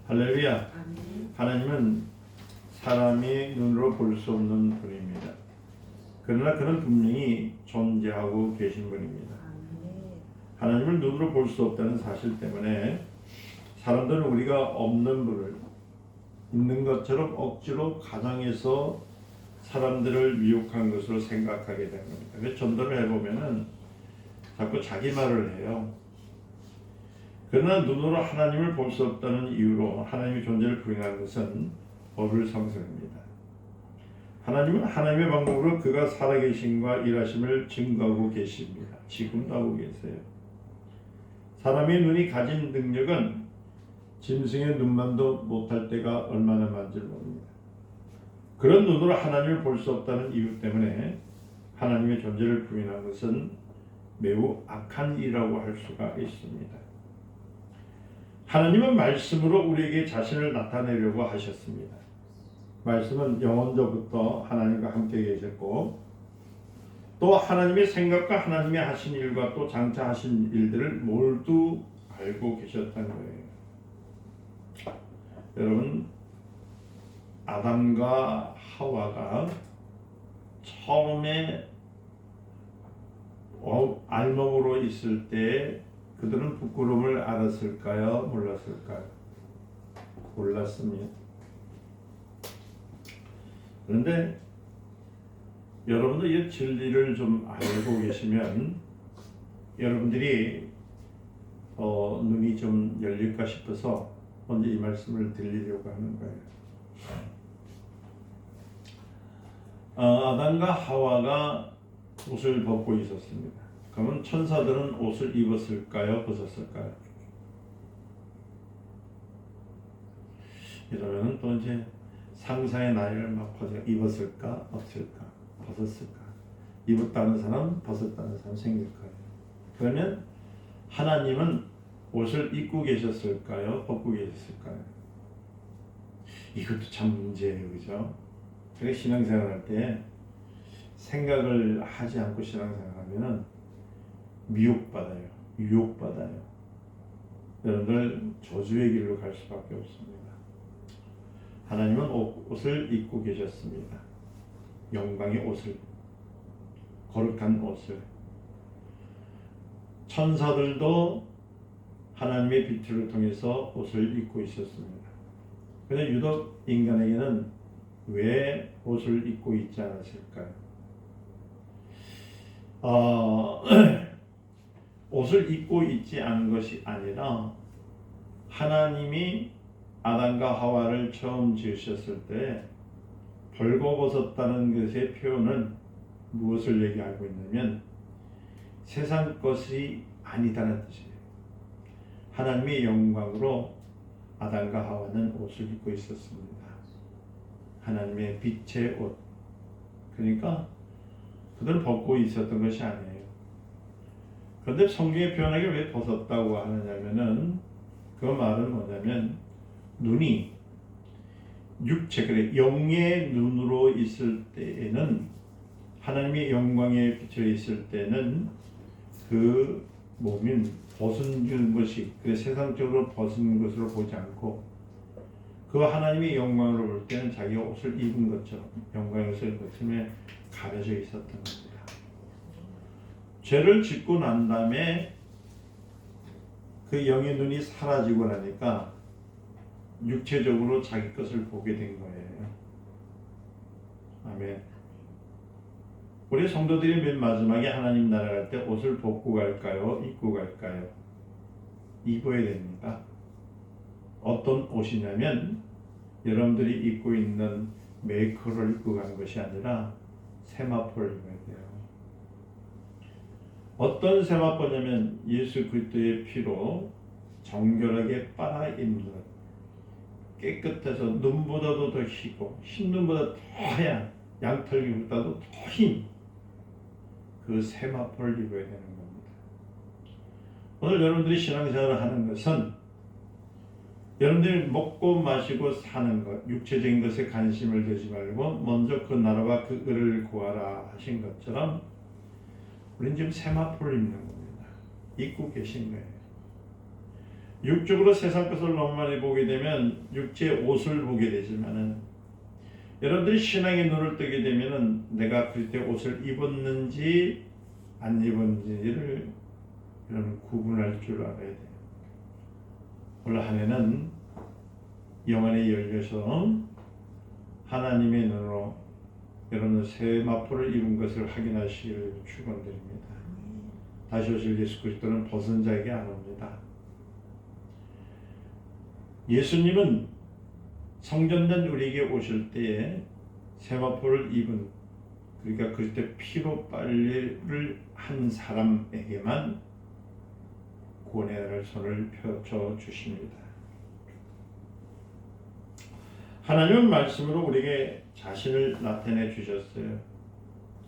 할렐루야. 아멘. 하나님은 사람이 눈으로 볼 수 없는 분입니다. 그러나 그는 분명히 존재하고 계신 분입니다. 아멘. 하나님을 눈으로 볼 수 없다는 사실 때문에 사람들은 우리가 없는 분을 있는 것처럼 억지로 가장해서 사람들을 미혹한 것으로 생각하게 된 겁니다. 그래서 전도를 해보면은 자꾸 자기 말을 해요. 그러나 눈으로 하나님을 볼 수 없다는 이유로 하나님의 존재를 부인하는 것은 어불성설입니다. 하나님은 하나님의 방법으로 그가 살아계심과 일하심을 증거하고 계십니다. 지금도 하고 계세요. 사람의 눈이 가진 능력은 짐승의 눈만도 못할 때가 얼마나 많은지 모릅니다. 그런 눈으로 하나님을 볼 수 없다는 이유 때문에 하나님의 존재를 부인한 것은 매우 악한 일이라고 할 수가 있습니다. 하나님은 말씀으로 우리에게 자신을 나타내려고 하셨습니다. 말씀은 영원전부터 하나님과 함께 계셨고 또 하나님의 생각과 하나님이 하신 일과 또 장차 하신 일들을 모두 알고 계셨다는 거예요. 여러분, 아담과 하와가 처음에 알몸으로 있을 때 그들은 부끄러움을 알았을까요? 몰랐을까요? 몰랐습니다. 그런데 여러분도 이 진리를 좀 알고 계시면 여러분들이 눈이 좀 열릴까 싶어서 먼저 이 말씀을 드리려고 하는 거예요. 아담과 하와가 옷을 벗고 있었습니다. 그러면 천사들은 옷을 입었을까요? 벗었을까요? 이러면 또 이제 상상의 나이를 막 입었을까? 없을까? 벗었을까? 입었다는 사람, 벗었다는 사람 생길 거예요. 그러면 하나님은 옷을 입고 계셨을까요? 벗고 계셨을까요? 이것도 참 문제예요. 그죠? 그래서 신앙생활 할 때 생각을 하지 않고 신앙생활하면은 미혹받아요. 유혹받아요. 여러분들 저주의 길로 갈 수밖에 없습니다. 하나님은 옷을 입고 계셨습니다. 영광의 옷을, 거룩한 옷을. 천사들도 하나님의 빛을 통해서 옷을 입고 있었습니다. 그런데 유독 인간에게는 왜 옷을 입고 있지 않았을까요? 옷을 입고 있지 않은 것이 아니라 하나님이 아담과 하와를 처음 지으셨을 때 벌거벗었다는 것의 표현은 무엇을 얘기하고 있냐면 세상 것이 아니다는 뜻이에요. 하나님의 영광으로 아담과 하와는 옷을 입고 있었습니다. 하나님의 빛의 옷. 그러니까 그들은 벗고 있었던 것이 아니에요. 그런데 성경의 표현하기 왜 벗었다고 하느냐면은 그 말은 뭐냐면 눈이 육체, 그래 영의 눈으로 있을 때에는 하나님의 영광에 비춰 있을 때는 그 몸인 벗은 것이 그래 세상적으로 벗은 것으로 보지 않고 그 하나님의 영광으로 볼 때는 자기가 옷을 입은 것처럼 영광의 옷을 입은 것처럼 가려져 있었던 겁니다. 죄를 짓고 난 다음에 그 영의 눈이 사라지고 나니까 육체적으로 자기 것을 보게 된 거예요. 아멘. 우리 성도들이 맨 마지막에 하나님 나라 갈 때 옷을 벗고 갈까요? 입고 갈까요? 입어야 됩니다. 어떤 옷이냐면 여러분들이 입고 있는 메이커를 입고 가는 것이 아니라 세마포를 입어야 돼요. 어떤 세마포냐면 예수 그리스도의 피로 정결하게 빨아 입는 것. 깨끗해서 눈보다도 더 희고 흰눈보다 더 하얀 양털기보다도 더 흰 그 세마포를 입어야 되는 겁니다. 오늘 여러분들이 신앙생활을 하는 것은 여러분들이 먹고 마시고 사는 것, 육체적인 것에 관심을 두지 말고 먼저 그 나라와 그 의를 구하라 하신 것처럼 우리는 지금 세마포를 입는 겁니다. 입고 계신 거예요. 육적으로 세상 것을 너무 많이 보게 되면 육체의 옷을 보게 되지만은 여러분들이 신앙의 눈을 뜨게 되면은 내가 그리스도의 옷을 입었는지 안 입었는지를 여러분 구분할 줄 알아야 돼요. 올 한 해는 영안이 열려서 하나님의 눈으로 여러분 세마포를 입은 것을 확인하시기를 축원드립니다. 다시 오실 예수 그리스도는 벗은 자에게 안 옵니다. 예수님은 성전된 우리에게 오실 때에 세마포를 입은, 그러니까 그때 피로 빨래를 한 사람에게만 구원의 손을 펴줘 주십니다. 하나님은 말씀으로 우리에게 자신을 나타내 주셨어요.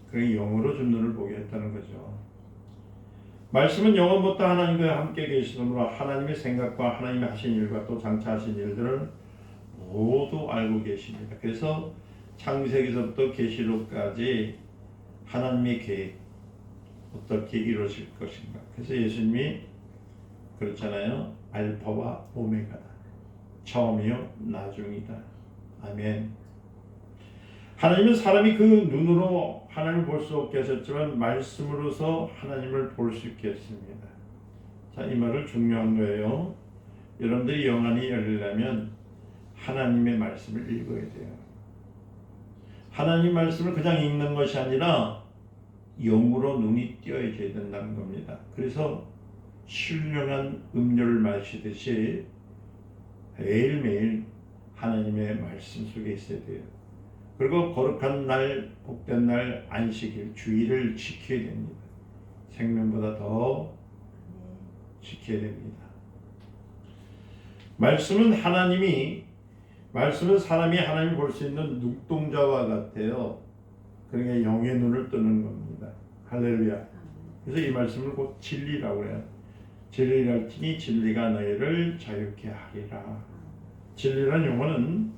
그게 영으로 준 눈을 보게 했다는 거죠. 말씀은 영원부터 하나님과 함께 계시므로 하나님의 생각과 하나님이 하신 일과 또 장차 하신 일들을 모두 알고 계십니다. 그래서 창세기서부터 계시록까지 하나님의 계획 어떻게 이루어질 것인가. 그래서 예수님이 그렇잖아요. 알파와 오메가다. 처음이요 나중이다. 아멘. 하나님은 사람이 그 눈으로 하나님을 볼 수 없게 하셨지만 말씀으로서 하나님을 볼 수 있게 했습니다. 자, 이 말은 중요한 거예요. 여러분들이 영안이 열리려면 하나님의 말씀을 읽어야 돼요. 하나님 말씀을 그냥 읽는 것이 아니라 영으로 눈이 띄어져야 된다는 겁니다. 그래서 신령한 음료를 마시듯이 매일매일 하나님의 말씀 속에 있어야 돼요. 그리고 거룩한 날, 복된 날, 안식일, 주일을 지켜야 됩니다. 생명보다 더 지켜야 됩니다. 말씀은 사람이 하나님을 볼 수 있는 눈동자와 같아요. 그러니까 영의 눈을 뜨는 겁니다. 할렐루야. 그래서 이 말씀을 곧 진리라고 해요. 진리랄지니 진리가 너희를 자유케 하리라. 진리라는 용어는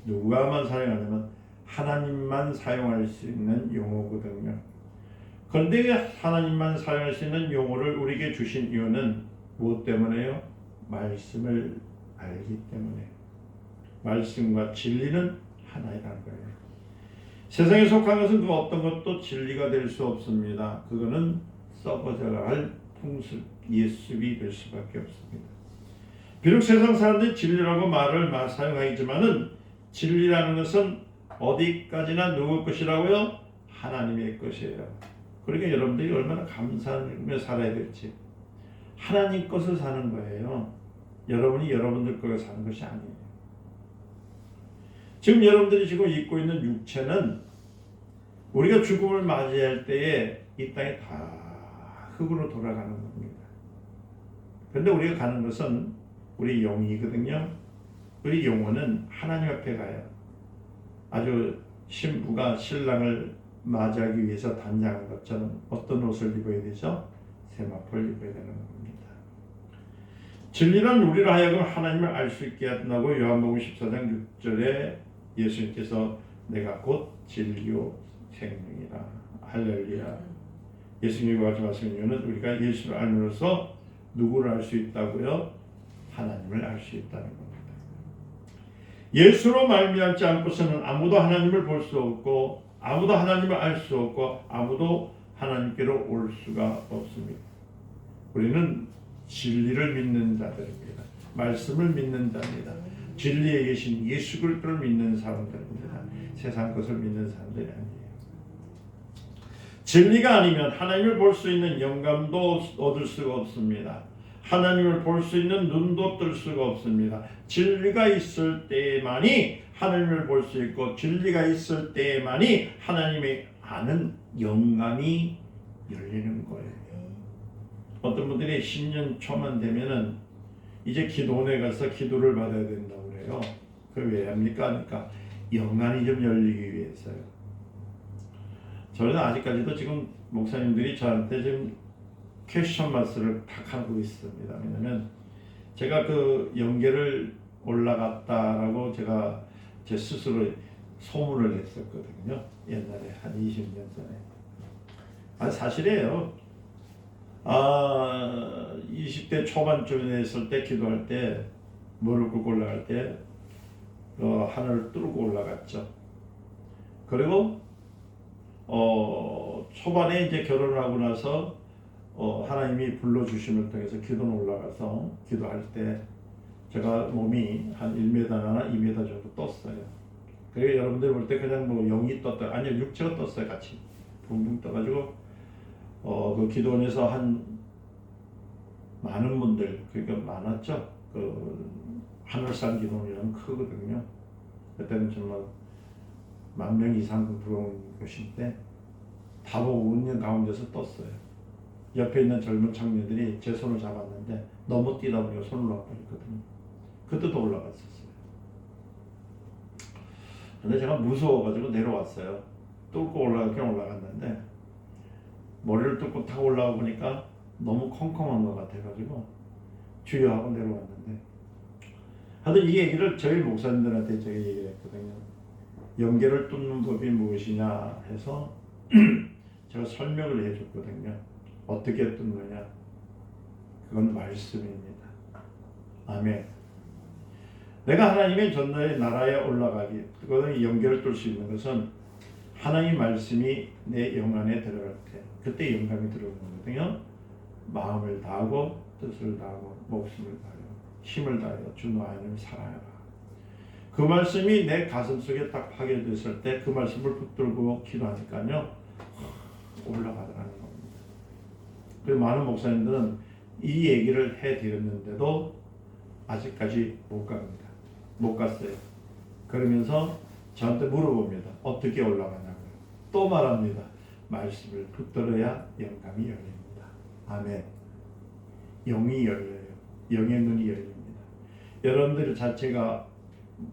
누가만 사용하냐면 하나님만 사용할 수 있는 용어거든요. 그런데 하나님만 사용할 수 있는 용어를 우리에게 주신 이유는 무엇 때문에요? 말씀을 알기 때문에. 말씀과 진리는 하나이라는 거예요. 세상에 속한 것은 그 어떤 것도 진리가 될 수 없습니다. 그거는 썩어져갈 풍습, 예습이 될 수밖에 없습니다. 비록 세상 사람들이 진리라고 말을 사용하지만은 진리라는 것은 어디까지나 누구 것이라고요? 하나님의 것이에요. 그러니까 여러분들이 얼마나 감사하며 살아야 될지. 하나님 것을 사는 거예요. 여러분이 여러분들 것을 사는 것이 아니에요. 지금 여러분들이 지금 입고 있는 육체는 우리가 죽음을 맞이할 때에 이 땅에 다 흙으로 돌아가는 겁니다. 그런데 우리가 가는 것은 우리 영이거든요. 우리 영혼은 하나님 앞에 가요. 아주 신부가 신랑을 맞이하기 위해서 단장한 것처럼 어떤 옷을 입어야 되죠? 세마포를 입어야 되는 겁니다. 진리는 우리를 하여금 하나님을 알 수 있게 한다고 요한복음 14장 6절에 예수님께서 내가 곧 진리요 생명이라. 할렐루야. 예수님과 같이 말씀하신 이유는 우리가 예수를 알므로써 누구를 알 수 있다고요? 하나님을 알 수 있다는 겁니다. 예수로 말미암지 않고서는 아무도 하나님을 볼 수 없고 아무도 하나님을 알 수 없고 아무도 하나님께로 올 수가 없습니다. 우리는 진리를 믿는 자들입니다. 말씀을 믿는 자입니다. 진리에 계신 예수 그리스도를 믿는 사람들입니다. 세상 것을 믿는 사람들이 아니에요. 진리가 아니면 하나님을 볼 수 있는 영감도 얻을 수가 없습니다. 하나님을 볼 수 있는 눈도 뜰 수가 없습니다. 진리가 있을 때만이 하나님을 볼 수 있고 진리가 있을 때만이 하나님의 아는 영감이 열리는 거예요. 어떤 분들이 10년 초만 되면은 이제 기도원에 가서 기도를 받아야 된다고 그래요. 그걸 왜 합니까? 그러니까 영안이 좀 열리기 위해서요. 저는 아직까지도 지금 목사님들이 저한테 지금 퀘스천 마스를 탁 하고 있습니다. 왜냐면 제가 그 연계를 올라갔다라고 제가 제 스스로 소문을 냈었거든요. 옛날에 한 20년 전에. 사실이에요. 20대 초반쯤에 있을 때 기도할 때 무릎 꿇고 올라갈 때 하늘을 뚫고 올라갔죠. 그리고 초반에 이제 결혼을 하고 나서 하나님이 불러주심을 통해서 기도는 올라가서 기도할 때 제가 몸이 한 1m나 2m 정도 떴어요. 그리고 여러분들 볼 때 그냥 뭐 영이 떴다, 아니요, 육체가 떴어요. 같이 붕붕 떠가지고 그 기도원에서 한 많은 분들, 그러니까 많았죠. 그 하늘산 기도원이라면 크거든요. 그때는 정말 10,000명 이상 들어온 곳인데 다 보고 웃는 가운데서 떴어요. 옆에 있는 젊은 청년들이 제 손을 잡았는데 너무 뛰다 보니까 손을 놔버렸거든요. 그때도 올라갔었어요. 근데 제가 무서워가지고 내려왔어요. 뚫고 올라가긴 올라갔는데 머리를 뚫고 타고 올라가 보니까 너무 컴컴한 것 같아가지고 주여 하고 내려왔는데, 하여튼 이 얘기를 저희 목사님들한테 제가 얘기를 했거든요. 영계를 뚫는 법이 무엇이냐 해서 제가 설명을 해줬거든요. 어떻게 뚫느냐? 그건 말씀입니다. 아멘. 내가 하나님의 전나의 나라에 올라가기, 그거는 영계를 뚫을 수 있는 것은 하나님 말씀이 내 영 안에 들어갈 때, 그때 영감이 들어오는 거거든요. 마음을 다하고 뜻을 다하고 목숨을 다하여 힘을 다하여 주 너 하나님을 사랑하라. 그 말씀이 내 가슴 속에 딱 파괴됐을 때 그 말씀을 붙들고 기도하니까요, 올라가더라는 겁니다. 그리고 많은 목사님들은 이 얘기를 해드렸는데도 아직까지 못 갑니다. 못 갔어요. 그러면서 저한테 물어봅니다. 어떻게 올라가냐고요. 또 말합니다. 말씀을 붙들어야 영감이 열립니다. 아멘. 영이 열려요. 영의 눈이 열립니다. 여러분들 자체가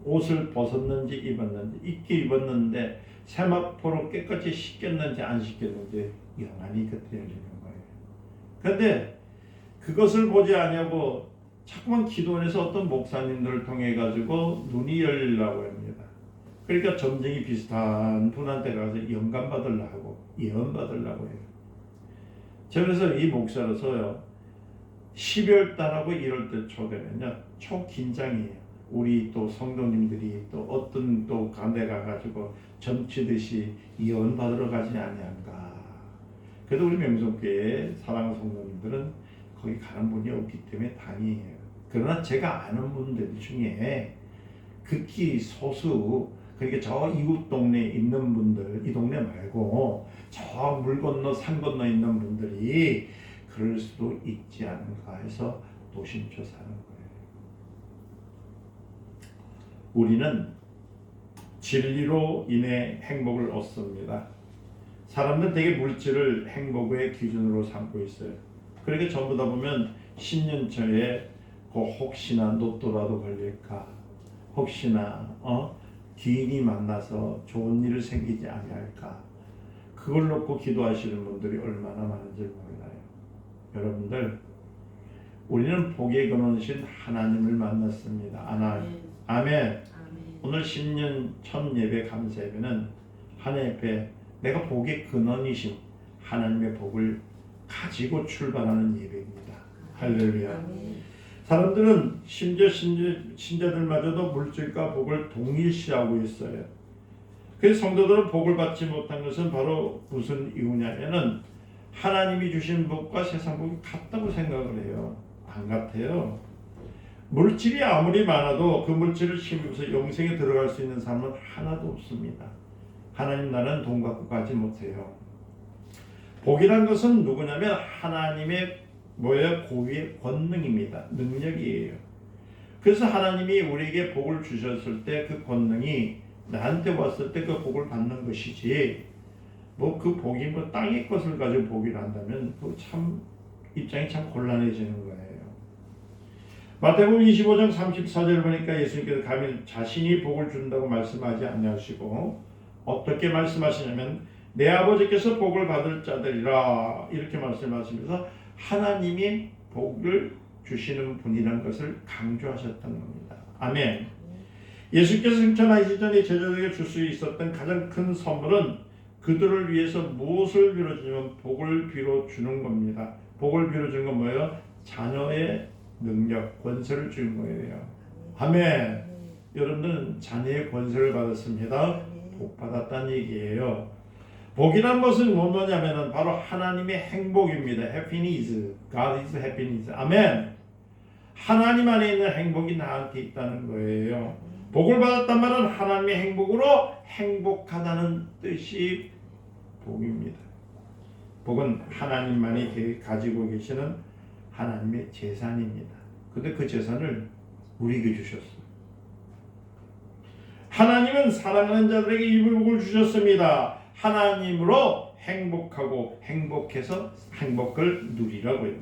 옷을 벗었는지 입었는지, 입게 입었는데 세마포로 깨끗이 씻겼는지 안 씻겼는지 영안이 그때 열리는 거예요. 그런데 그것을 보지 않냐고 자꾸만 기도원에서 어떤 목사님들을 통해 가지고 눈이 열리려고 합니다. 그러니까 점쟁이 비슷한 분한테 가서 영감 받으려고, 예언 받으려고 해요. 그래서 이 목사로서요, 12월 달하고 1월 달 초 되면요, 초긴장이에요. 우리 또 성도님들이 또 어떤 또 간데 가가지고 점치듯이 예언 받으러 가지 아니한가. 그래도 우리 명성교회 사랑하는 성도님들은 거기 가는 분이 없기 때문에 다행이에요. 그러나 제가 아는 분들 중에 극히 소수, 그러니까 저 이웃 동네에 있는 분들, 이 동네 말고 저 물 건너 산 건너 있는 분들이 그럴 수도 있지 않은가 해서 노심초사하는 거예요. 우리는 진리로 인해 행복을 얻습니다. 사람들은 되게 물질을 행복의 기준으로 삼고 있어요. 그렇게 전부 다 보면 10년차에 혹시나 로또라도 걸릴까, 혹시나 기인이 만나서 좋은 일을 생기지 아니할까, 그걸 놓고 기도하시는 분들이 얼마나 많은지 몰라요. 여러분들, 우리는 복의 근원이신 하나님을 만났습니다. 아멘. 오늘 신년 첫 예배 감사 예배는 하나님 앞에 내가 복의 근원이신 하나님의 복을 가지고 출발하는 예배입니다. 할렐루야. 사람들은 심지어 신자들마저도 물질과 복을 동일시하고 있어요. 그래서 성도들은 복을 받지 못한 것은 바로 무슨 이유냐면은 하나님이 주신 복과 세상 복이 같다고 생각을 해요. 안 같아요. 물질이 아무리 많아도 그 물질을 힘입어서 영생에 들어갈 수 있는 사람은 하나도 없습니다. 하나님 나라는 돈 갖고 가지 못해요. 복이란 것은 누구냐면 하나님의 고유의 권능입니다. 능력이에요. 그래서 하나님이 우리에게 복을 주셨을 때 그 권능이 나한테 왔을 때 그 복을 받는 것이지, 그 복이 땅의 것을 가지고 복이라 한다면 그 참 입장이 참 곤란해지는 거예요. 마태복음 25장 34절 보니까 예수님께서 감히 자신이 복을 준다고 말씀하지 않으시고 어떻게 말씀하시냐면 내 아버지께서 복을 받을 자들이라 이렇게 말씀하시면서 하나님이 복을 주시는 분이라는 것을 강조하셨던 겁니다. 아멘. 예수께서 승천하시기 전에 제자들에게 줄 수 있었던 가장 큰 선물은 그들을 위해서 무엇을 빌어주냐면 복을 빌어주는 겁니다. 복을 빌어주는 건 뭐예요? 자녀의 능력, 권세를 주는 거예요. 아멘. 여러분들은 자녀의 권세를 받았습니다. 복 받았다는 얘기예요. 복이란 것은 뭐냐면은 바로 하나님의 행복입니다. happiness. God is happiness. 아멘. 하나님 안에 있는 행복이 나한테 있다는 거예요. 복을 받았단 말은 하나님의 행복으로 행복하다는 뜻이 복입니다. 복은 하나님만이 가지고 계시는 하나님의 재산입니다. 근데 그 재산을 우리에게 주셨어요. 하나님은 사랑하는 자들에게 이 복을 주셨습니다. 하나님으로 행복하고 행복해서 행복을 누리라고요.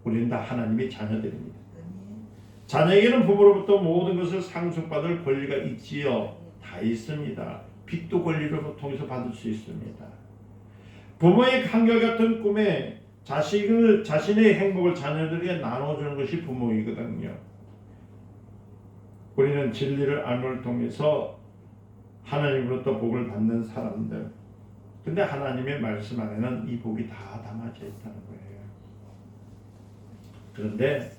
우리는 다 하나님의 자녀들입니다. 자녀에게는 부모로부터 모든 것을 상속받을 권리가 있지요. 다 있습니다. 빚도 권리를 통해서 받을 수 있습니다. 부모의 한결같은 꿈에 자신의 행복을 자녀들에게 나눠주는 것이 부모이거든요. 우리는 진리를 알므를 통해서 하나님으로부터 복을 받는 사람들. 근데 하나님의 말씀 안에는 이 복이 다 담아져 있다는 거예요. 그런데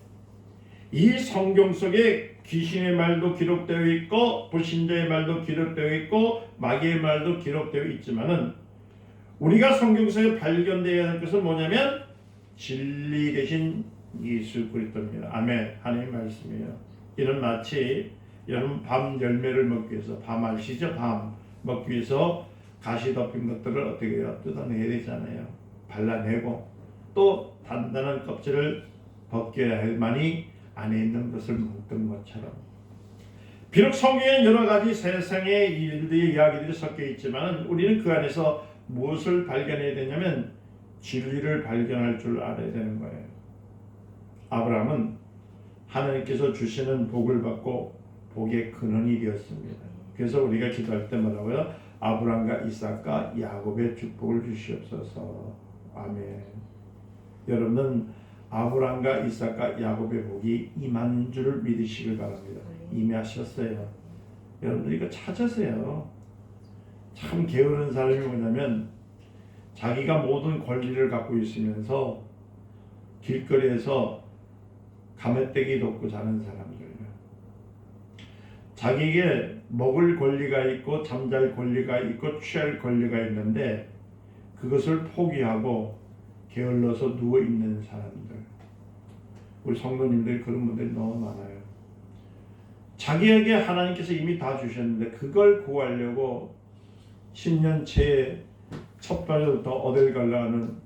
이 성경 속에 귀신의 말도 기록되어 있고 불신자의 말도 기록되어 있고 마귀의 말도 기록되어 있지만은 우리가 성경 속에 발견되어야 할 것은 뭐냐면 진리 대신 예수 그리스도입니다. 아멘. 하나님의 말씀이에요. 이는 마치 여러분 밤 열매를 먹기 위해서 밤 아시죠? 밤 먹기 위해서 가시 덮인 것들을 어떻게 해요? 뜯어내야 되잖아요. 발라내고 또 단단한 껍질을 벗겨야 할만이 안에 있는 것을 먹던 것처럼 비록 성경에 여러 가지 세상의 일들의 이야기들이 섞여 있지만 우리는 그 안에서 무엇을 발견해야 되냐면 진리를 발견할 줄 알아야 되는 거예요. 아브라함은 하나님께서 주시는 복을 받고 복의 근원이 되었습니다. 그래서 우리가 기도할 때 뭐라고요? 아브라함과 이삭과 야곱의 축복을 주시옵소서. 아멘. 여러분은 아브라함과 이삭과 야곱의 복이 임한 줄 믿으시길 바랍니다. 이미 하셨어요. 여러분들 이거 찾으세요. 참 게으른 사람이 뭐냐면 자기가 모든 권리를 갖고 있으면서 길거리에서 가메떼기 돕고 자는 사람들이에요. 자기에게 먹을 권리가 있고 잠잘 권리가 있고 취할 권리가 있는데 그것을 포기하고 게을러서 누워있는 사람들. 우리 성도님들 그런 분들이 너무 많아요. 자기에게 하나님께서 이미 다 주셨는데 그걸 구하려고 10년째 첫 발부터 어딜 가려는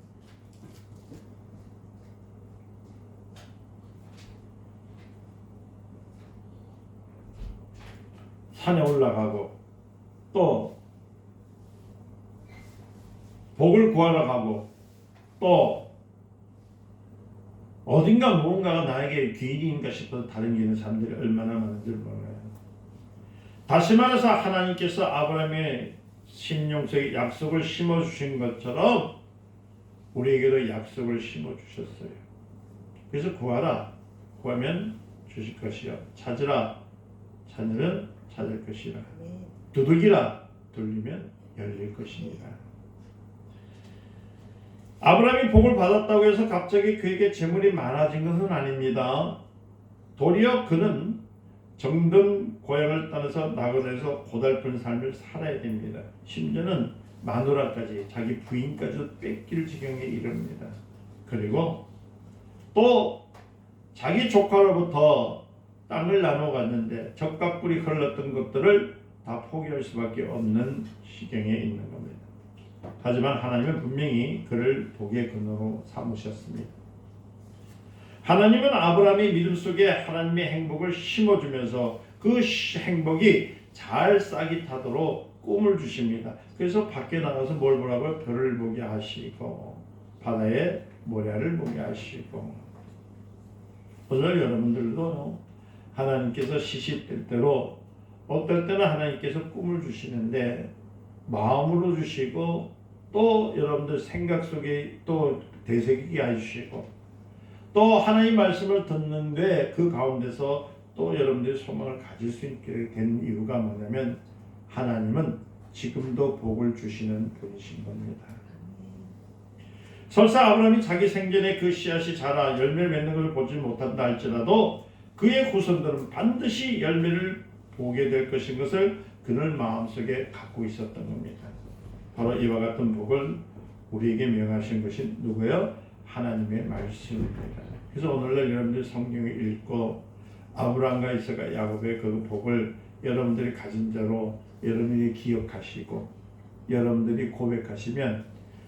산에 올라가고 또 복을 구하러 가고 또 어딘가 무언가가 나에게 귀인인가 싶어서 다른 길은 사람들이 얼마나 많은지 몰라요. 다시 말해서 하나님께서 아브라함의 심령 속에 약속을 심어주신 것처럼 우리에게도 약속을 심어주셨어요. 그래서 구하라. 구하면 주실 것이요. 찾으라. 찾으면 찾을 것이라. 두들기라. 두들리면 열릴 것입니다. 아브라함이 복을 받았다고 해서 갑자기 그에게 재물이 많아진 것은 아닙니다. 도리어 그는 정든 고향을 떠나서 나그네에서 고달픈 삶을 살아야 됩니다. 심지어는 마누라까지 자기 부인까지도 뺏길 지경에 이릅니다. 그리고 또 자기 조카로부터 땅을 나눠 갔는데 젖과 꿀이 흘렀던 것들을 다 포기할 수밖에 없는 시경에 있는 겁니다. 하지만 하나님은 분명히 그를 복의 근원으로 삼으셨습니다. 하나님은 아브라함의 믿음 속에 하나님의 행복을 심어주면서 그 행복이 잘 싹이 타도록 꿈을 주십니다. 그래서 밖에 나가서 뭘 보라고요? 별을 보게 하시고 바다의 모래를 보게 하시고 오늘 여러분들도 하나님께서 시시때때로 어떨 때는 하나님께서 꿈을 주시는데 마음으로 주시고 또 여러분들 생각 속에 또 되새기게 해주시고 또 하나님 말씀을 듣는데 그 가운데서 또 여러분들이 소망을 가질 수 있게 된 이유가 뭐냐면 하나님은 지금도 복을 주시는 분이신 겁니다. 설사 아브라함이 자기 생전에 그 씨앗이 자라 열매를 맺는 것을 보지 못한다 할지라도 그의 후손들은 반드시 열매를 보게 될 것인 것을 그는 마음속에 갖고 있었던 겁니다. 바로 이와 같은 복을 우리에게 명하신 것이 누구예요? 하나님의 말씀입니다. 그래서 오늘날 여러분들 성경을 읽고 아브라함과 이삭과 야곱의 그 복을 여러분들이 가진 자로 여러분이 기억하시고 여러분들이 고백하시면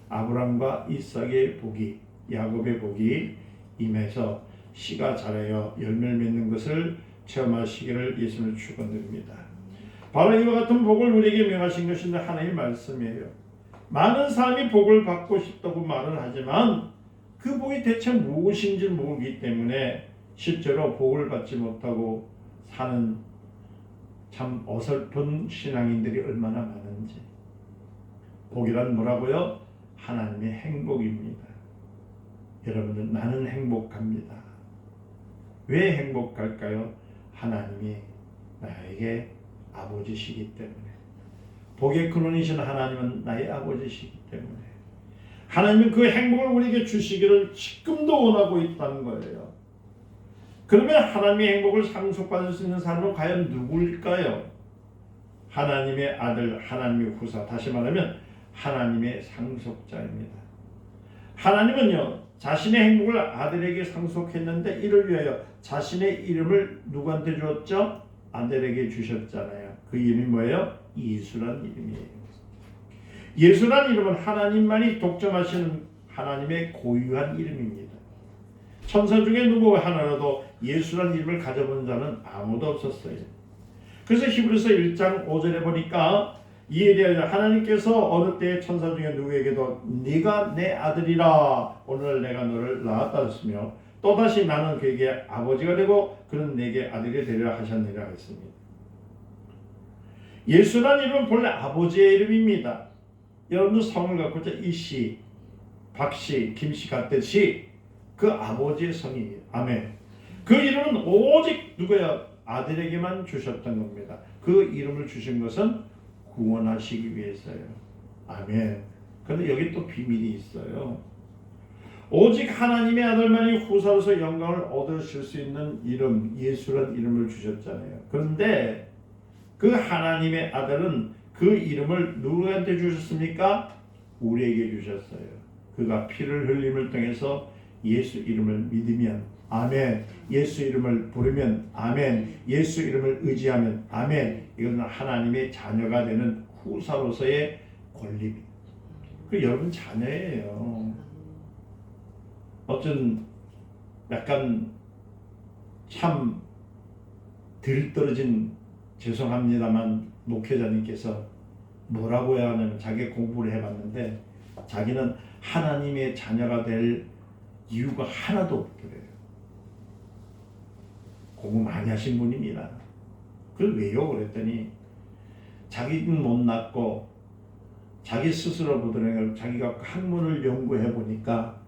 아브라함과 이삭의 복이 야곱의 복이 임해서 씨가 자라여 열매를 맺는 것을 체험하시기를 예수님을 축원드립니다. 바로 이와 같은 복을 우리에게 명하신 것이 하나님의 말씀이에요. 많은 사람이 복을 받고 싶다고 말은 하지만 그 복이 대체 무엇인지 모르기 때문에 실제로 복을 받지 못하고 사는 참 어설픈 신앙인들이 얼마나 많은지. 복이란 뭐라고요? 하나님의 행복입니다. 여러분들 나는 행복합니다. 왜 행복할까요? 하나님이 나에게 아버지시기 때문에. 복의 근원이신 하나님은 나의 아버지시기 때문에 하나님은 그 행복을 우리에게 주시기를 지금도 원하고 있다는 거예요. 그러면 하나님의 행복을 상속받을 수 있는 사람은 과연 누구일까요? 하나님의 아들, 하나님의 후사, 다시 말하면 하나님의 상속자입니다. 하나님은요 자신의 행복을 아들에게 상속했는데 이를 위하여 자신의 이름을 누구한테 주었죠? 아들에게 주셨잖아요. 그 이름이 뭐예요? 예수란 이름이에요. 예수란 이름은 하나님만이 독점하시는 하나님의 고유한 이름입니다. 천사 중에 누구 하나라도 예수란 이름을 가져본 자는 아무도 없었어요. 그래서 히브리서 1장 5절에 보니까 이에 대하여 하나님께서 어느 때에 천사 중에 누구에게도 네가 내 아들이라 오늘 내가 너를 낳았다 했으며 또다시 나는 그에게 아버지가 되고 그는 내게 아들이 되리라 하셨느니라 했습니다. 예수란 이름은 본래 아버지의 이름입니다. 여러분들 성을 갖고 이씨, 박씨, 김씨 같듯이 그 아버지의 성이에요. 아멘. 그 이름은 오직 누구야? 아들에게만 주셨던 겁니다. 그 이름을 주신 것은 구원하시기 위해서요. 아멘. 그런데 여기 또 비밀이 있어요. 오직 하나님의 아들만이 후사로서 영광을 얻으실 수 있는 이름, 예수란 이름을 주셨잖아요. 그런데 그 하나님의 아들은 그 이름을 누구한테 주셨습니까? 우리에게 주셨어요. 그가 피를 흘림을 통해서 예수 이름을 믿으면 아멘. 예수 이름을 부르면 아멘. 예수 이름을 의지하면 아멘. 이것은 하나님의 자녀가 되는 후사로서의 권리입니다. 그 여러분 자녀예요. 어쩐 약간 참 들떨어진 죄송합니다만 목회자님께서 뭐라고 해야 하냐면 자기 공부를 해봤는데 자기는 하나님의 자녀가 될 이유가 하나도 없더래요. 공부 많이 하신 분입니다. 그걸 왜요? 그랬더니 자기는 못났고 자기 스스로 보더니 자기가 학문을 연구해 보니까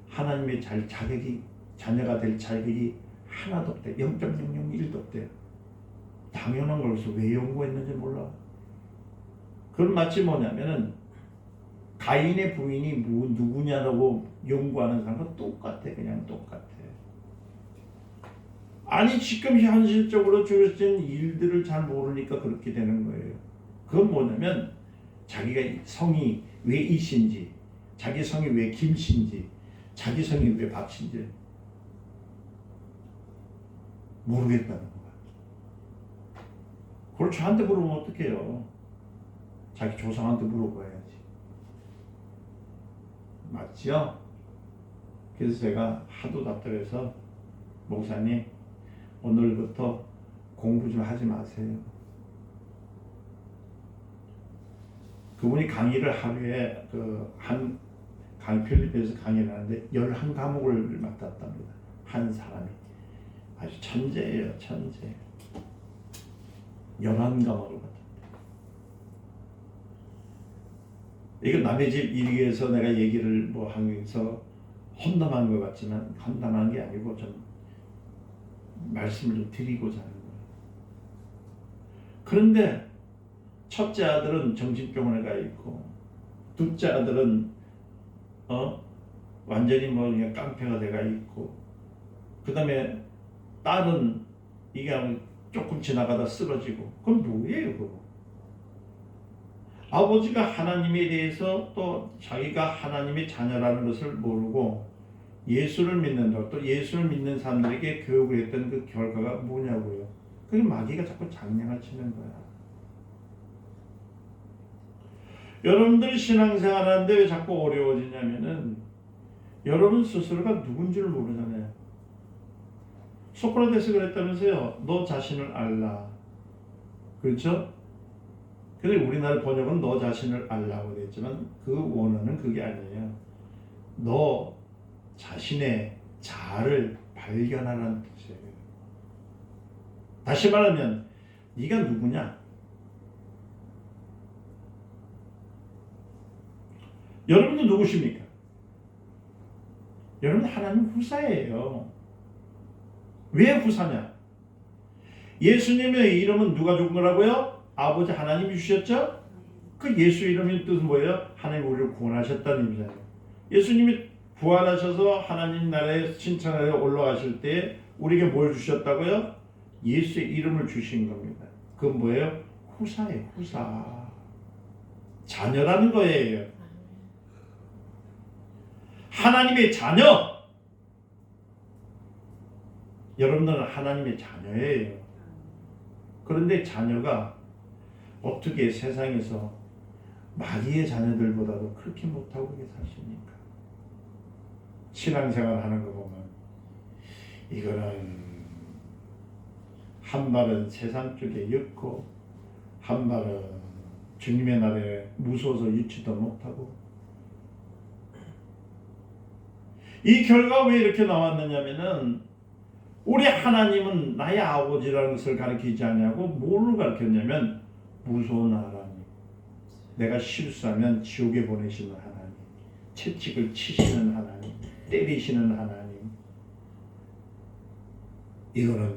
하나님의 자격이 자녀가 될 자격이 하나도 없대. 0.001도 없대요. 당연한 걸로서 왜 연구했는지 몰라. 그건 마치 뭐냐면은 가인의 부인이 누구냐라고 연구하는 사람과 똑같아. 그냥 똑같아. 아니 지금 현실적으로 주어진 일들을 잘 모르니까 그렇게 되는 거예요. 그건 뭐냐면 자기가 성이 왜 이신지, 자기 성이 왜 김씨인지, 자기 성이 왜 박씨인지 모르겠다는 거야. 그걸 저한테 물으면 어떡해요. 자기 조상한테 물어봐야지. 맞죠? 그래서 제가 하도 답답해서 목사님 오늘부터 공부 좀 하지 마세요. 그분이 강의를 하루에 한 강의 필리핀에서 강의를 하는데 11과목을 맡았답니다. 한 사람이. 아주 천재예요. 천재. 11과목을 맡았다. 이거 남의 집 일위해서 내가 얘기를 뭐 하면서 험담한 것 같지만 험담한 게 아니고 좀 말씀을 좀 드리고자 하는 거예요. 그런데 첫째 아들은 정신병원에 가 있고 둘째 아들은 완전히 뭐 그냥 깡패가 돼가 있고, 그 다음에 딸은 이게 조금 지나가다 쓰러지고, 그건 뭐예요 그거? 아버지가 하나님에 대해서 또 자기가 하나님의 자녀라는 것을 모르고 예수를 믿는다, 또 예수를 믿는 사람들에게 교육을 했던 그 결과가 뭐냐고요. 그게 마귀가 자꾸 장난을 치는 거야. 여러분들이 신앙생활 하는데 왜 자꾸 어려워지냐면은 여러분 스스로가 누군지를 모르잖아요. 소크라테스 그랬다면서요. 너 자신을 알라. 그렇죠? 근데 우리나라 번역은 너 자신을 알라고 그랬지만 그 원어는 그게 아니에요. 너 자신의 자아를 발견하라는 뜻이에요. 다시 말하면 네가 누구냐? 여러분도 누구십니까? 여러분 하나님 후사예요. 왜 후사냐? 예수님의 이름은 누가 준 거라고요? 아버지 하나님이 주셨죠? 그 예수 이름의 뜻은 뭐예요? 하나님 우리를 구원하셨다는 의미잖아요. 예수님이 부활하셔서 하나님 나라에 신천하에 올라가실 때 우리에게 뭘 주셨다고요? 예수의 이름을 주신 겁니다. 그건 뭐예요? 후사예요. 후사. 자녀라는 거예요. 하나님의 자녀. 여러분들은 하나님의 자녀예요. 그런데 자녀가 어떻게 세상에서 마귀의 자녀들보다도 그렇게 못하고 사십니까? 신앙생활 하는 거 보면 이거는 한 발은 세상 쪽에 엮고 한 발은 주님의 날에 무서워서 유치도 못하고, 이 결과가 왜 이렇게 나왔느냐면은 우리 하나님은 나의 아버지라는 것을 가르치지 않냐고 뭐를 가르쳤냐면 무서운 하나님, 내가 실수하면 지옥에 보내시는 하나님, 채찍을 치시는 하나님, 때리시는 하나님. 이거는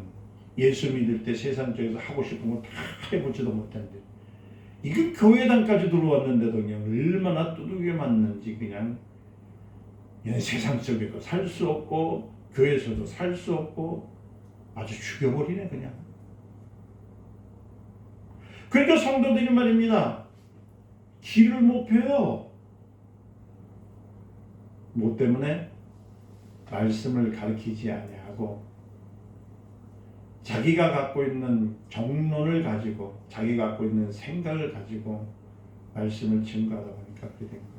예수 믿을 때 세상 쪽에서 하고 싶은 거 다 해보지도 못했는데 이게 교회당까지 들어왔는데도 그냥 얼마나 두들겨 맞는지 그냥 세상 속에도 살 수 없고 교회에서도 살 수 없고 아주 죽여버리네 그냥. 그러니까 성도들이 말입니다. 길을 못 펴요. 뭐 때문에? 말씀을 가르치지 아니하고 자기가 갖고 있는 정론을 가지고 자기가 갖고 있는 생각을 가지고 말씀을 증거하다 보니까 그렇게 된 거예요.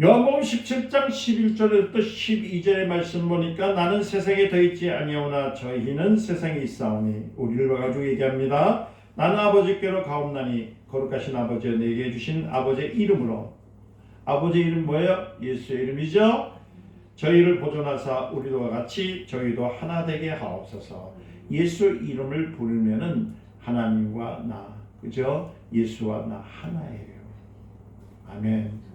요한복음 17장 11절부터 12절의 말씀 보니까 나는 세상에 더 있지 아니오나 저희는 세상에 있사오니, 우리를 봐가지고 얘기합니다. 나는 아버지께로 가옵나니 거룩하신 아버지여 내게 주신 아버지의 이름으로. 아버지의 이름 뭐예요? 예수의 이름이죠. 저희를 보존하사 우리도 같이 저희도 하나 되게 하옵소서. 예수 이름을 부르면은 하나님과 나, 그죠? 예수와 나 하나예요. 아멘.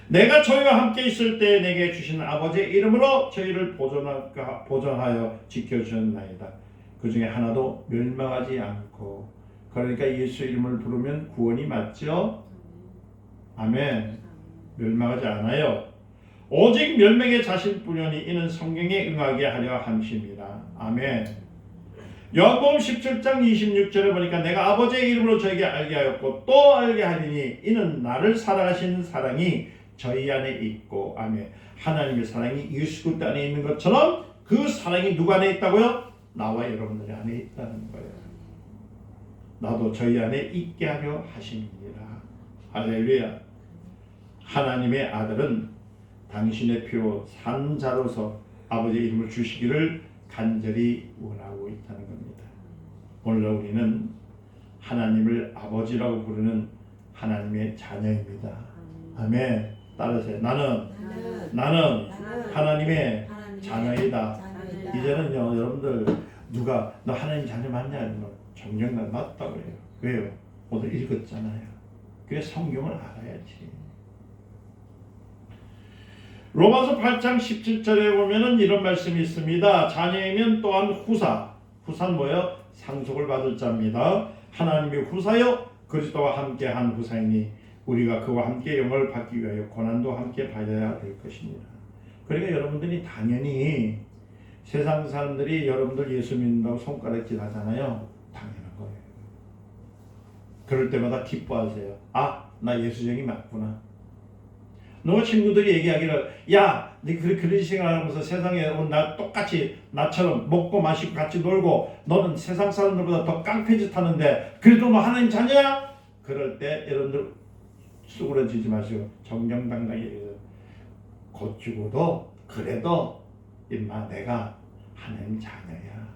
내가 저희와 함께 있을 때 내게 주신 아버지의 이름으로 저희를 보존하여 지켜주셨나이다. 그 중에 하나도 멸망하지 않고. 그러니까 예수 이름을 부르면 구원이 맞죠? 아멘. 멸망하지 않아요. 오직 멸망의 자신뿐이니 이는 성경에 응하게 하려 함이십니다. 아멘. 요한복음 17장 26절에 보니까 내가 아버지의 이름으로 저에게 알게 하였고 또 알게 하리니 이는 나를 사랑하신 사랑이 저희 안에 있고. 아멘. 하나님의 사랑이 예수 그리스도 안에 있는 것처럼 그 사랑이 누구 안에 있다고요? 나와 여러분들 안에 있다는 거예요. 나도 저희 안에 있게 하려 하십니다. 할렐루야. 하나님의 아들은 당신의 피로 산 자로서 아버지의 이름을 주시기를 간절히 원하고 있다는 겁니다. 오늘 우리는 하나님을 아버지라고 부르는 하나님의 자녀입니다. 아멘. 따르세요. 나는 하나님의 자녀이다. 이제는요, 여러분들 누가 너 하나님 자녀 맞냐? 이러면 정정날 맞다고 해요. 왜요? 오늘 읽었잖아요. 그래 성경을 알아야지. 로마서 8장 17절에 보면은 이런 말씀이 있습니다. 자녀이면 또한 후사. 후사는 뭐예요? 상속을 받을 자입니다. 하나님의 후사여 그리스도와 함께 한 후사이니 우리가 그와 함께 영광을 받기 위하여 고난도 함께 받아야 될 것입니다. 그러니까 여러분들이 당연히 세상 사람들이 여러분들 예수 믿는다고 손가락질 하잖아요. 당연한 거예요. 그럴 때마다 기뻐하세요. 아, 나 예수쟁이 맞구나. 너 친구들이 얘기하기를 야, 네 그런 생각하면서 세상에 온 나 똑같이 나처럼 먹고 마시고 같이 놀고 너는 세상 사람들보다 더 깡패짓 하는데 그래도 너 하나님 자녀야? 그럴 때 여러분들 수그러지지 마시고 정정당당히 얘기해요. 곧 죽어도 그래도 임마 내가 하나님 자녀야.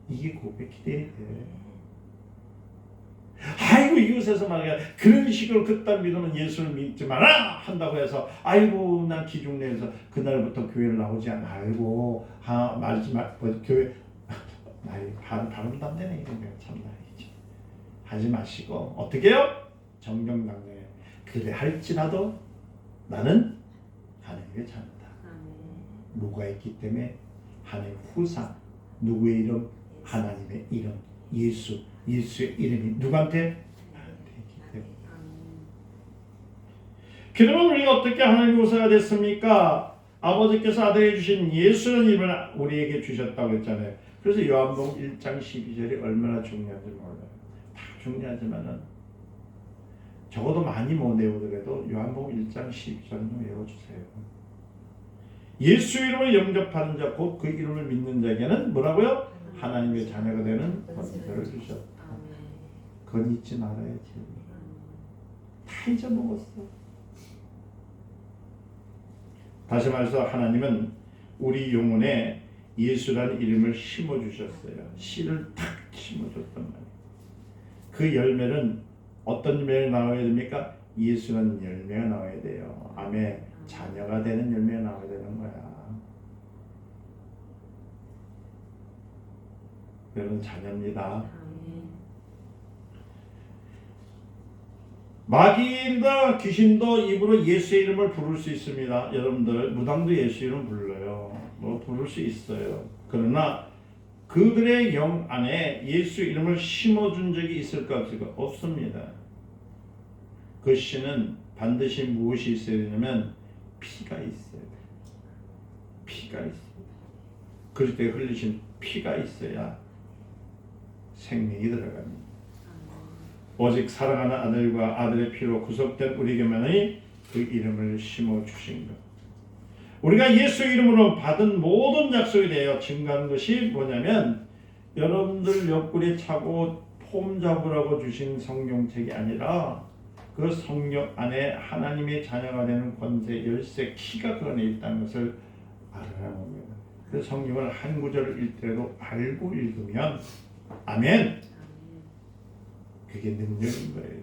이게 고백이 돼야 돼. 아이고 이곳에서 말이야 그런 식으로 그딴 믿으면 예수를 믿지 마라 한다고 해서 아이고 난 기중내에서 그날부터 교회를 나오지 말고 말지 말 교회 나이 발음도 안 되네 이런 거 참나 이지 하지 마시고 어떻게 해요? 정정당당해. 그래 할지라도 나는 하나님의 자녀다. 누가 있기 때문에 하나님의 후사 누구의 이름? 하나님의 이름 예수의 이름이 누구한테? 나한테 있기 때문에. 그러면 우리가 어떻게 하나님의 후사가 됐습니까? 아버지께서 아들에게 주신 예수라는 이름을 우리에게 주셨다고 했잖아요. 그래서 요한복음 1장 12절이 얼마나 중요한지 몰라요. 다 중요하지만은 적어도 많이 못 외우더라도 요한복음 1장 12절은 외워주세요. 예수 이름을 영접하는 자 곧 그 이름을 믿는 자에게는 뭐라고요? 하나님의 자녀가 되는 권세를 주셨다. 그건 잊지 말아야지. 다 잊어먹었어. 다시 말해서 하나님은 우리 영혼에 예수라는 이름을 심어주셨어요. 씨를 탁 심어줬단 말이에요. 그 열매는 어떤 열매가 나와야 됩니까? 예수라는 열매가 나와야 돼요. 아멘. 자녀가 되는 열매가 나와야 되는 거야. 여러분 자녀입니다. 마귀나 귀신도 입으로 예수의 이름을 부를 수 있습니다. 여러분들 무당도 예수 이름 불러요. 뭐 부를 수 있어요. 그러나 그들의 영 안에 예수 이름을 심어준 적이 있을까 없을까? 없습니다. 그 씨는 반드시 무엇이 있어야 되냐면 피가 있어야 돼요. 피가 있어요. 그때 흘리신 피가 있어야 생명이 들어갑니다. 오직 사랑하는 아들과 아들의 피로 구속된 우리에게만이 그 이름을 심어주신 것. 우리가 예수 이름으로 받은 모든 약속에 대하여 증거하는 것이 뭐냐면 여러분들 옆구리에 차고 폼 잡으라고 주신 성경책이 아니라 그 성경 안에 하나님의 자녀가 되는 권세 열쇠 키가 그 안에 있다는 것을 알아야 합니다. 그 성경을 한 구절을 읽더라도 알고 읽으면 아멘. 그게 능력인 거예요.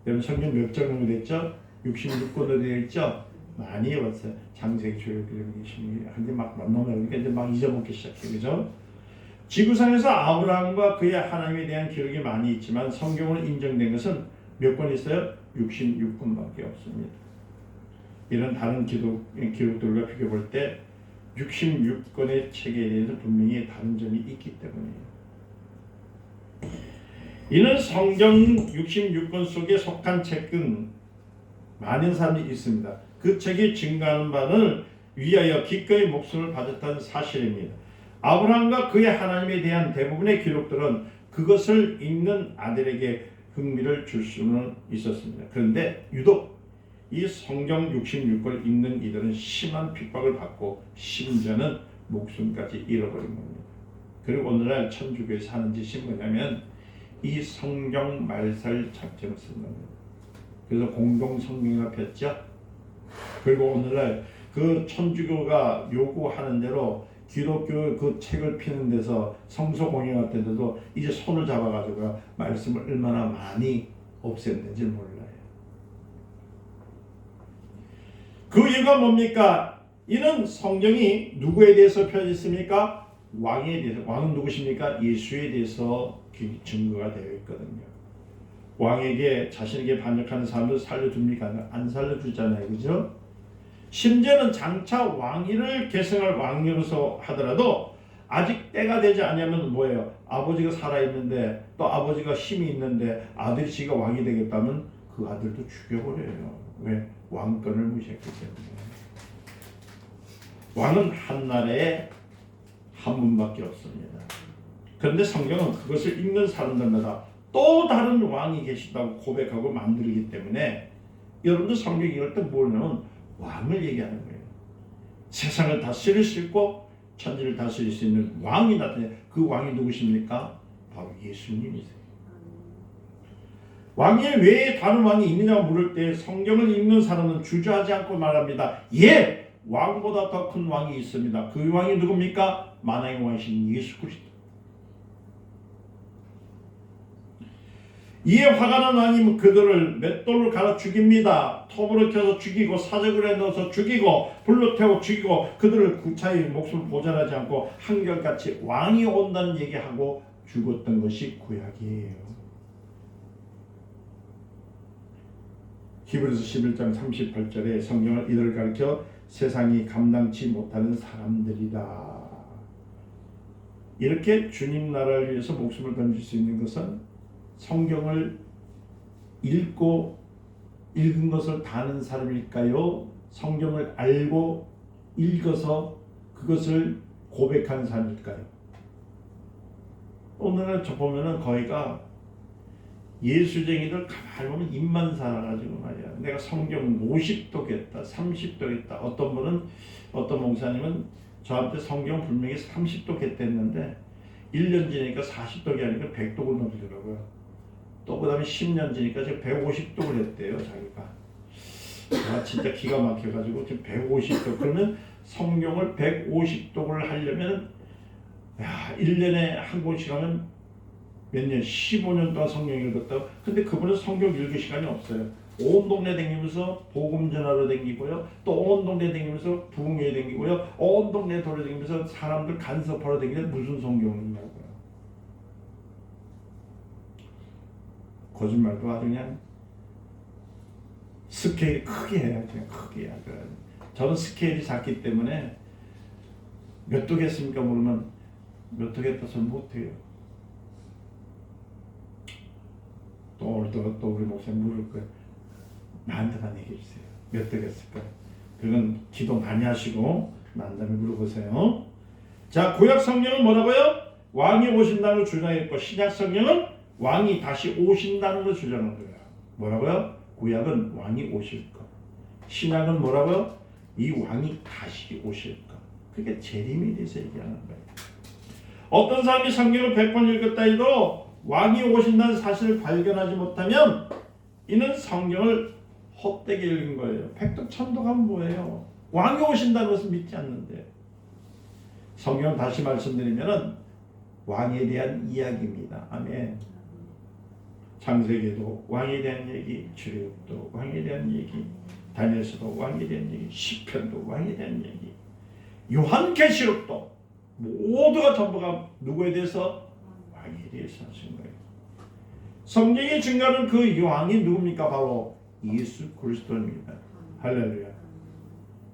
여러분 성경 몇 장 정도 됐죠? 66권으로 되어 있죠? 많이 왔어요. 창세기, 출애굽기, 신명기 한게 막 넘어가니까 이제 막 잊어먹기 시작해요. 그죠? 지구상에서 아브라함과 그의 하나님에 대한 기록이 많이 있지만 성경으로 인정된 것은 몇 권 있어요? 66권밖에 없습니다. 이런 다른 기록들과 비교해 볼 때 66권의 책에 대해서 분명히 다른 점이 있기 때문이에요. 이는 성경 66권 속에 속한 책은 많은 사람이 있습니다. 그 책이 증거하는 바를 위하여 기꺼이 목숨을 바쳤다는 사실입니다. 아브라함과 그의 하나님에 대한 대부분의 기록들은 그것을 읽는 아들에게 흥미를 줄 수는 있었습니다. 그런데 유독 이 성경 66권을 읽는 이들은 심한 핍박을 받고 심지어는 목숨까지 잃어버린 겁니다. 그리고 오늘날 천주교에서 하는 짓이 뭐냐면 이 성경 말살 작전을 쓴 겁니다. 그래서 공동 성경을 폈죠. 그리고 오늘날 그 천주교가 요구하는 대로 기독교 그 책을 피는 데서 성서 공연할 때도 이제 손을 잡아가지고 말씀을 얼마나 많이 없앴는지 몰라요. 그 이유가 뭡니까? 이는 성경이 누구에 대해서 펴졌습니까? 왕에 대해서. 왕은 누구십니까? 예수에 대해서 증거가 되어 있거든요. 왕에게 자신에게 반역하는 사람들 살려줍니까? 안 살려주잖아요. 그죠? 심지어는 장차 왕위를 계승할 왕으로서 하더라도 아직 때가 되지 않으면 뭐예요? 아버지가 살아있는데 또 아버지가 힘이 있는데 아들이 지가 왕이 되겠다면 그 아들도 죽여버려요. 왜? 왕권을 무시했기 때문에. 왕은 한 나라에 한 분밖에 없습니다. 그런데 성경은 그것을 읽는 사람들마다 또 다른 왕이 계시다고 고백하고 만들기 때문에 여러분들 성경 읽을 때 뭐냐면 왕을 얘기하는 거예요. 세상을 다스릴 수 있고 천지를 다스릴 수 있는 왕이 나타나요. 그 왕이 누구십니까? 바로 예수님이세요. 왕이 왜 다른 왕이 있느냐고 물을 때 성경을 읽는 사람은 주저하지 않고 말합니다. 예! 왕보다 더 큰 왕이 있습니다. 그 왕이 누굽니까? 만왕의 왕이신 예수 그리스도. 이에 화가 난 왕이 그들을 맷돌로 갈아 죽입니다. 톱으로 쳐서 죽이고 사적으로 넣어서 죽이고 불로 태워 죽이고 그들을 구차히 목숨을 보존하지 않고 한결같이 왕이 온다는 얘기하고 죽었던 것이 구약이에요. 히브리서 11장 38절에 성경을 이들 가르쳐 세상이 감당치 못하는 사람들이다. 이렇게 주님 나라를 위해서 목숨을 던질 수 있는 것은 성경을 읽고 읽은 것을 다 아는 사람일까요? 성경을 알고 읽어서 그것을 고백하는 사람일까요? 오늘은 저 보면은 거의가 예수쟁이들 가만히 보면 입만 살아가지고 말이야. 내가 성경 50독 했다, 30독 했다. 어떤 분은 어떤 목사님은 저한테 성경 분명히 30독 했댔는데 1년 지니까 40독이 아니라 100독을 넘기더라고요. 또 그 다음에 10년 지니까 지금 150독을 했대요. 자기가. 진짜 기가 막혀가지고 지금 150독. 그러면 성경을 150독을 하려면 1년에 한 권씩 하면 몇 년? 15년 동안 성경 읽었다고. 근데 그분은 성경 읽을 시간이 없어요. 온 동네 다니면서 복음 전하러 다니고요. 또 온 동네 다니면서 부흥회 다니고요. 온 동네 돌아다니면서 사람들 간섭하러 다니는데 무슨 성경을 읽냐고요. 거짓말도 아주 그냥 스케일이 크게 해야 돼요. 크게 해야 돼요. 저는 스케일이 작기 때문에 몇 독 했습니까? 모르면 몇 독 했다 소리 못해요. 또 우리 목사님 물을 거예요. 나한테만 얘기해 주세요. 몇 독 했을까? 그건 기도 많이 하시고 난 다음에 물어보세요. 자, 구약 성경은 뭐라고요? 왕이 오신다는 걸 주장했고 신약 성경은 왕이 다시 오신다는 걸 주장한 거예요. 뭐라고요? 구약은 왕이 오실 것. 신약은 뭐라고요? 이 왕이 다시 오실 것. 그게 재림에 대해서 얘기하는 거예요. 어떤 사람이 성경을 100번 읽었다 해도 왕이 오신다는 사실을 발견하지 못하면 이는 성경을 헛되게 읽은 거예요. 백독 천독 하면 뭐예요? 왕이 오신다는 것을 믿지 않는데. 성경을 다시 말씀드리면 왕에 대한 이야기입니다. 아멘. 창세기도 왕에 대한 얘기, 출애굽도 왕에 대한 얘기, 다니엘서도 왕에 대한 얘기, 시편도 왕에 대한 얘기, 요한계시록도 모두가 전부가 누구에 대해서? 왕에 대해서 하신 거예요. 성경이 증거하는 그 왕이 누굽니까? 바로 예수 그리스도입니다. 할렐루야.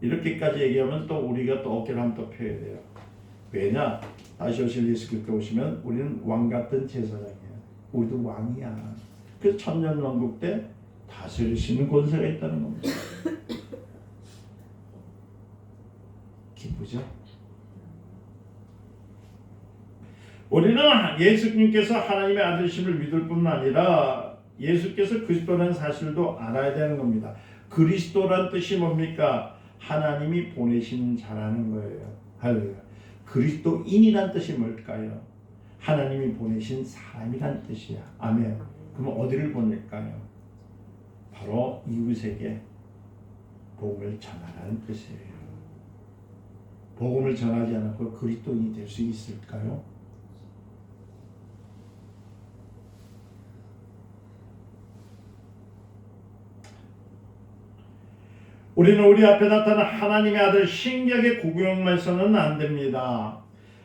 이렇게까지 얘기하면 또 우리가 또 어깨를 한번 더 펴야 돼요. 왜냐? 다시 오실 예수 그리스도 오시면 우리는 왕 같은 제사장이야. 우리도 왕이야. 그래서 천년왕국 때 다스릴 수 있는 권세가 있다는 겁니다. 기쁘죠? 우리는 예수님께서 하나님의 아들심을 믿을 뿐 아니라 예수께서 그리스도라는 사실도 알아야 되는 겁니다. 그리스도란 뜻이 뭡니까? 하나님이 보내신 자라는 거예요. 할렐루야. 그리스도인이란 뜻이 뭘까요? 하나님이 보내신 사람이란 뜻이야. 아멘. 그럼 어디를 보낼까요? 바로 이웃에게 복음을 전하라는 뜻이에요. 복음을 전하지 않고 그리스도인이 될 수 있을까요? 우리는 우리 앞에 나타난 하나님의 아들 신격의 구경만 해서는 안 됩니다.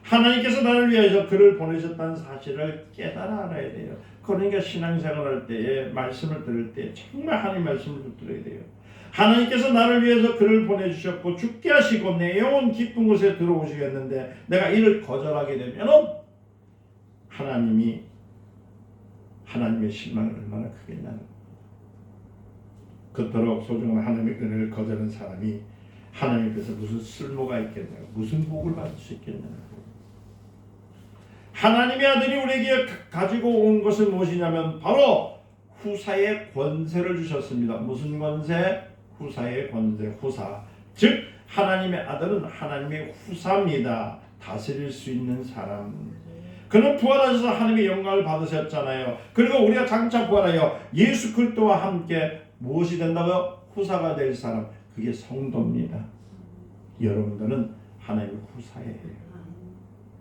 하나님께서 나를 위해서 그를 보내셨다는 사실을 깨달아 알아야 돼요. 그러니까 신앙생활 할 때에 말씀을 들을 때 정말 하나님 말씀을 붙들어야 돼요. 하나님께서 나를 위해서 그를 보내주셨고 죽게 하시고 내 영혼 깊은 곳에 들어오시겠는데 내가 이를 거절하게 되면 하나님의 실망이 얼마나 크겠냐는 겁니다. 그토록 소중한 하나님의 은혜를 거절한 사람이 하나님께서 무슨 쓸모가 있겠냐고, 무슨 복을 받을 수 있겠냐고. 하나님의 아들이 우리에게 가지고 온 것은 무엇이냐면 바로 후사의 권세를 주셨습니다. 무슨 권세? 후사의 권세, 후사. 즉 하나님의 아들은 하나님의 후사입니다. 다스릴 수 있는 사람. 그는 부활하셔서 하나님의 영광을 받으셨잖아요. 그리고 우리가 장차 부활하여 예수 그리스도와 함께 무엇이 된다고요? 후사가 될 사람. 그게 성도입니다. 여러분들은 하나님의 후사예요.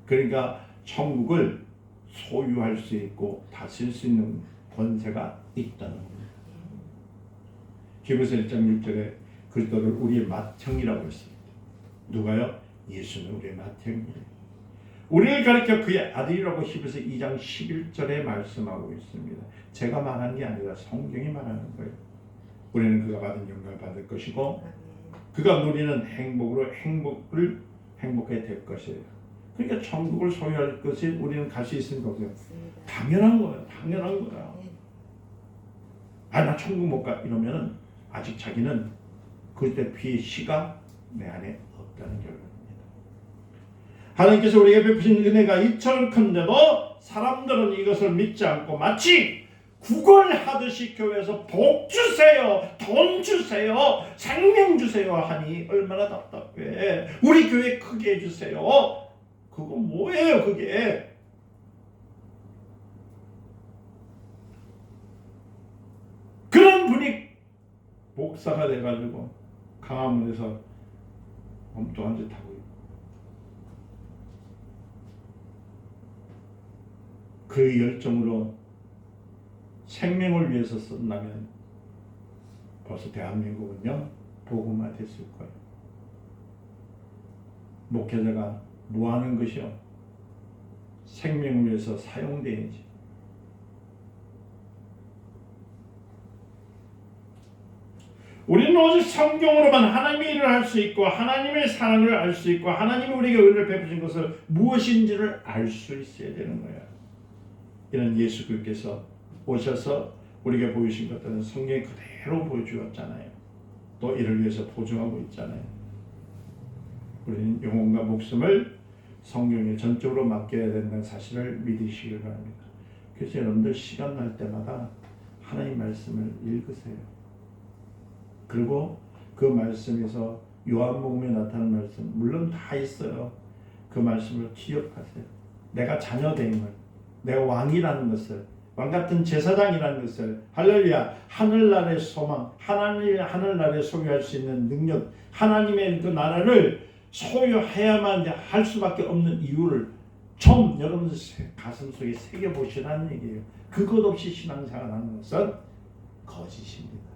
그러니까 천국을 소유할 수 있고 다스릴 수 있는 권세가 있다는 겁니다. 히브리서 1장 6절에 그리스도를 우리의 맏형이라고 했습니다. 누가요? 예수는 우리의 맏형이에요. 우리를 가리켜 그의 아들이라고 히브리서 2장 11절에 말씀하고 있습니다. 제가 말하는 게 아니라 성경이 말하는 거예요. 우리는 그가 받은 영광을 받을 것이고 그가 누리는 행복하게 될 것이에요. 그러니까 천국을 소유할 것이 우리는 갈 수 있는 거고요. 당연한 거예요. 당연한 거야. 나 천국 못 가 이러면은 아직 자기는 그때 피의 씨가 내 안에 없다는 결론입니다. 하나님께서 우리에게 베푸신 은혜가 이처럼 큰데도 사람들은 이것을 믿지 않고 마치 구걸하듯이 교회에서 복 주세요, 돈 주세요, 생명 주세요 하니 얼마나 답답해. 우리 교회 크게 해주세요. 그거 뭐예요 그게? 그런 분이 목사가 돼가지고 강화문에서 엉뚱한 짓 하고 있고 그 열정으로 생명을 위해서 쓴다면 벌써 대한민국은요 복음화 됐을 거예요. 목회자가 뭐 하는 것이요? 생명을 위해서 사용돼야지. 우리는 오직 성경으로만 하나님의 일을 할 수 있고 하나님의 사랑을 알 수 있고 하나님이 우리에게 은혜를 베푸신 것을 무엇인지를 알 수 있어야 되는 거야. 이런 예수 그리스도께서 오셔서 우리에게 보이신 것들은 성경에 그대로 보여주었잖아요. 또 이를 위해서 보증하고 있잖아요. 우리는 영혼과 목숨을 성경에 전적으로 맡겨야 된다는 사실을 믿으시길 바랍니다. 그래서 여러분들 시간 날 때마다 하나님 말씀을 읽으세요. 그리고 그 말씀에서 요한복음에 나타나는 말씀 물론 다 있어요. 그 말씀을 기억하세요. 내가 자녀됨을, 내가 왕이라는 것을, 왕같은 제사장이라는 것을, 할렐루야, 하늘나라의 소망, 하나님의 하늘나라에 소유할 수 있는 능력, 하나님의 그 나라를 소유해야만 할 수밖에 없는 이유를 좀 여러분 가슴속에 새겨보시라는 얘기예요. 그것 없이 신앙생활 하는 것은 거짓입니다.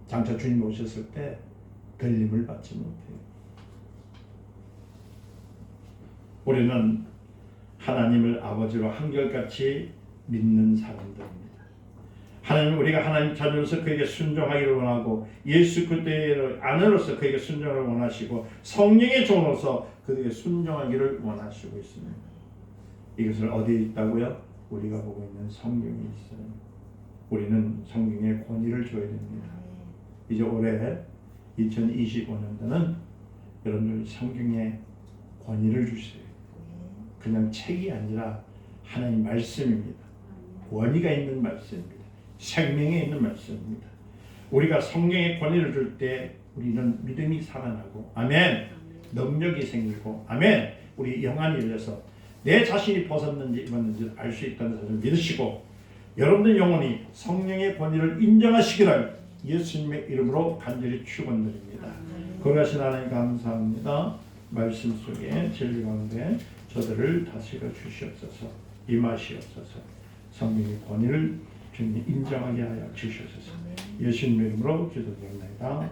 장차 주님 오셨을 때 들림을 받지 못해요. 우리는 하나님을 아버지로 한결같이 믿는 사람들입니다. 하나님 우리가 하나님 자녀로서 그에게 순종하기를 원하고 예수 그리스도의 아내로서 그에게 순종을 원하시고 성령의 종으로서 그에게 순종하기를 원하시고 있습니다. 이것을 어디에 있다고요? 우리가 보고 있는 성경에 있어요. 우리는 성경에 권위를 줘야 됩니다. 이제 올해 2025년도는 여러분들 성경에 권위를 주세요. 그냥 책이 아니라 하나님 말씀입니다. 권위가 있는 말씀입니다. 생명에 있는 말씀입니다. 우리가 성경에 권위를 줄 때 우리는 믿음이 살아나고 아멘, 능력이 생기고 아멘, 우리 영안이 열려서 내 자신이 벗었는지 입었는지 알 수 있다는 사실을 믿으시고 여러분들 영혼이 성령의 권위를 인정하시기를 예수님의 이름으로 간절히 축원드립니다. 거룩하신 하나님 감사합니다. 말씀 속에 진리 가운데 저들을 다스려 주시옵소서. 임하시옵소서. 성령의 권위를 주님 인정하게 하여 주시옵소서. 예수님의 이름으로 기도드립니다.